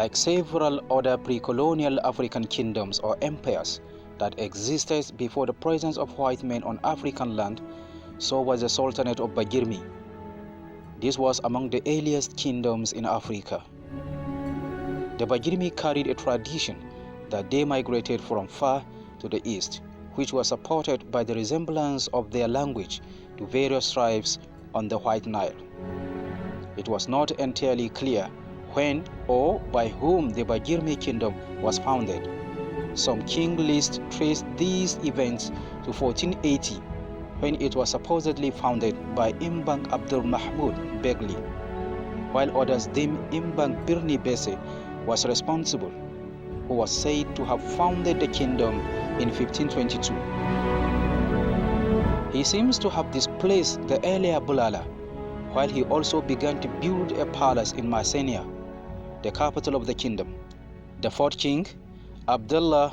Like several other pre-colonial African kingdoms or empires that existed before the presence of white men on African land, so was the Sultanate of Bagirmi. This was among the earliest kingdoms in Africa. The Bagirmi carried a tradition that they migrated from far to the east, which was supported by the resemblance of their language to various tribes on the White Nile. It was not entirely clear when or by whom the Bagirmi kingdom was founded. Some king lists trace these events to 1480, when it was supposedly founded by Imbang Abdul Mahmud Begli, while others deem Imbang Birni Bese was responsible, who was said to have founded the kingdom in 1522. He seems to have displaced the earlier Bulala, while he also began to build a palace in Massenia, the capital of the kingdom. The fourth king, Abdullah,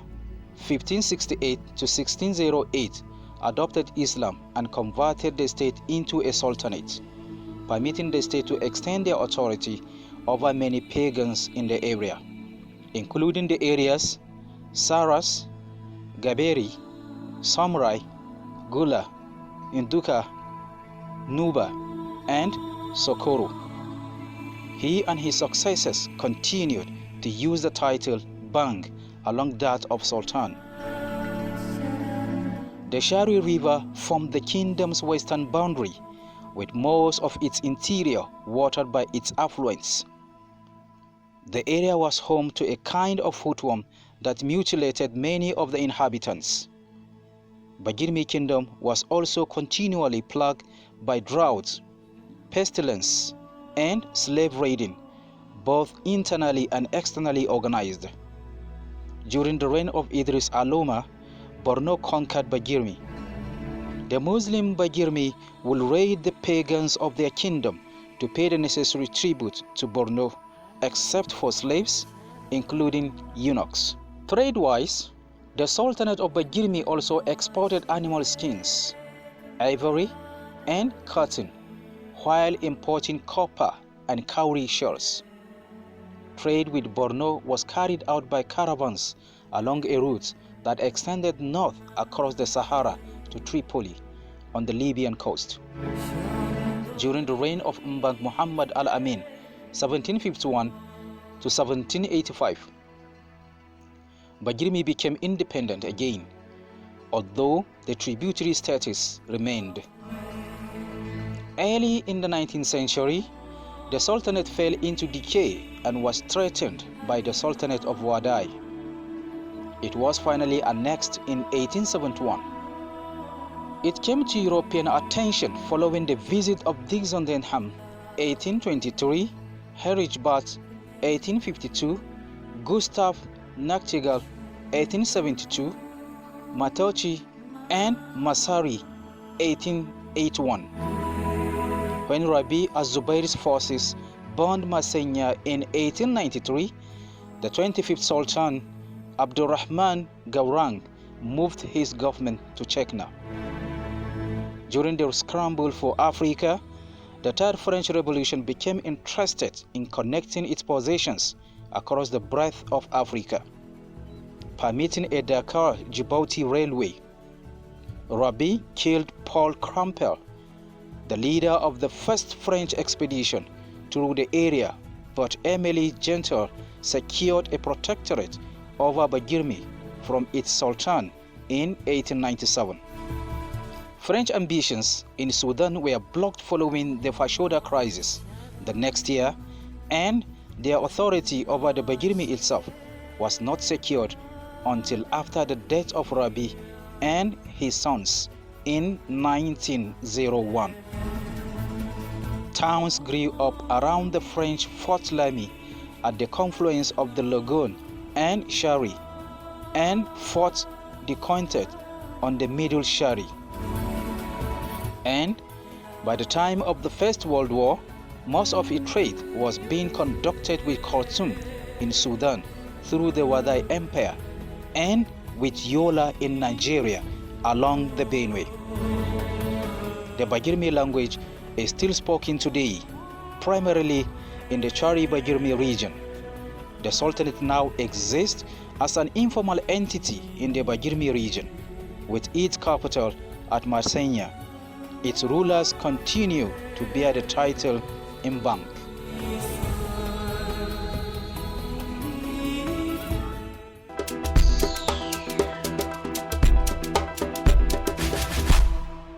1568 to 1608, adopted Islam and converted the state into a sultanate, permitting the state to extend their authority over many pagans in the area, including the areas Saras, Gaberi, Samurai, Gula, Induka, Nuba, and Socorro. He and his successors continued to use the title Bang along that of Sultan. The Shari River formed the kingdom's western boundary, with most of its interior watered by its affluents. The area was home to a kind of footworm that mutilated many of the inhabitants. Bagirmi kingdom was also continually plagued by droughts, pestilence, and slave raiding, both internally and externally organized. During the reign of Idris Aloma, Borno conquered Bagirmi. The Muslim Bagirmi will raid the pagans of their kingdom to pay the necessary tribute to Borno, except for slaves, including eunuchs. Trade-wise, the Sultanate of Bagirmi also exported animal skins, ivory, and cotton, while importing copper and cowrie shells. Trade with Borno was carried out by caravans along a route that extended north across the Sahara to Tripoli on the Libyan coast. During the reign of Mbang Muhammad al-Amin, 1751 to 1785, Bagirmi became independent again, although the tributary status remained. Early in the 19th century, the Sultanate fell into decay and was threatened by the Sultanate of Wadai. It was finally annexed in 1871. It came to European attention following the visit of Dixon Denham, 1823, Herrichbat, 1852, Gustav Nachtigal, 1872, Matochi, and Masari, 1881. When Rabi az-Zubair's forces burned Massenia in 1893, the 25th Sultan, Abdurrahman Gaurang, moved his government to Chekna. During the scramble for Africa, the Third French Revolution became interested in connecting its possessions across the breadth of Africa, permitting a Dakar-Djibouti railway. Rabi killed Paul Crampel, the leader of the first French expedition through the area, but Emily Gentle secured a protectorate over Bagirmi from its sultan in 1897. French ambitions in Sudan were blocked following the Fashoda crisis the next year, and their authority over the Bagirmi itself was not secured until after the death of Rabi and his sons in 1901. Towns grew up around the French Fort Lamy at the confluence of the Lagoon and Shari, and Fort Decointed on the Middle Shari. And by the time of the First World War, most of its trade was being conducted with Khartoum in Sudan through the Wadai Empire and with Yola in Nigeria along the Benue. The Bagirmi language is still spoken today, primarily in the Chari Bagirmi region. The Sultanate now exists as an informal entity in the Bagirmi region, with its capital at Marsenya. Its rulers continue to bear the title Mbang.